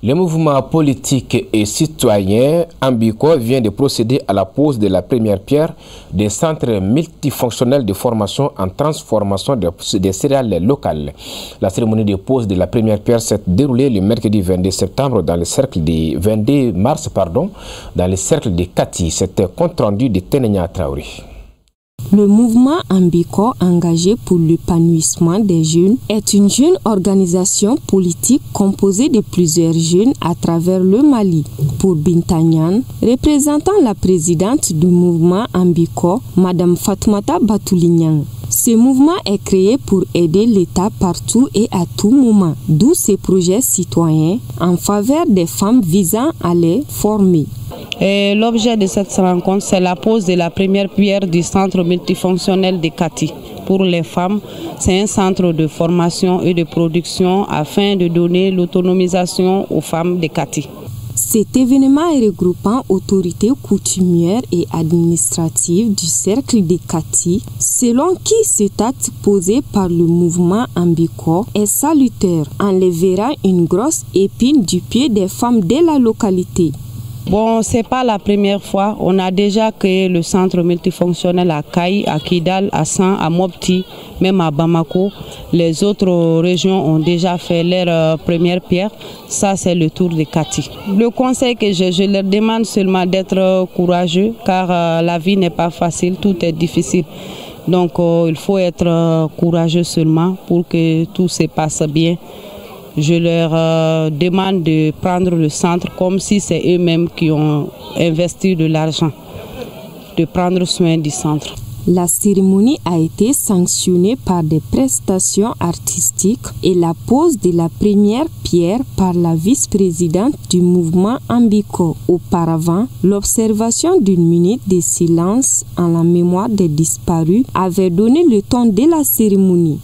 Le mouvement politique et citoyen Ambiko vient de procéder à la pose de la première pierre des centres multifonctionnels de formation en transformation des céréales locales. La cérémonie de pose de la première pierre s'est déroulée le mercredi 22 septembre dans le cercle de 22 mars dans le cercle de Kati. C'était compte rendu de Tenenya Traoré. Le mouvement Ambiko, engagé pour l'épanouissement des jeunes, est une jeune organisation politique composée de plusieurs jeunes à travers le Mali. Pour Bintanyan, représentant la présidente du mouvement Ambiko, Madame Fatoumata Batoulignan. Ce mouvement est créé pour aider l'État partout et à tout moment, d'où ces projets citoyens en faveur des femmes visant à les former. L'objet de cette rencontre, c'est la pose de la première pierre du centre multifonctionnel de Kati. Pour les femmes, c'est un centre de formation et de production afin de donner l'autonomisation aux femmes de Kati. Cet événement est regroupant autorités coutumières et administratives du cercle de Kati, selon qui cet acte posé par le mouvement Ambiko est salutaire, enlèvera une grosse épine du pied des femmes de la localité. Bon, c'est pas la première fois. On a déjà créé le centre multifonctionnel à Kaï, à Kidal, à San, à Mopti, même à Bamako. Les autres régions ont déjà fait leur première pierre. Ça, c'est le tour de Kati. Le conseil que je leur demande seulement d'être courageux, car la vie n'est pas facile, tout est difficile. Donc, il faut être courageux seulement pour que tout se passe bien. Je leur demande de prendre le centre comme si c'est eux-mêmes qui ont investi de l'argent, de prendre soin du centre. La cérémonie a été sanctionnée par des prestations artistiques et la pose de la première pierre par la vice-présidente du mouvement Ambiko. Auparavant, l'observation d'une minute de silence en la mémoire des disparus avait donné le ton de la cérémonie.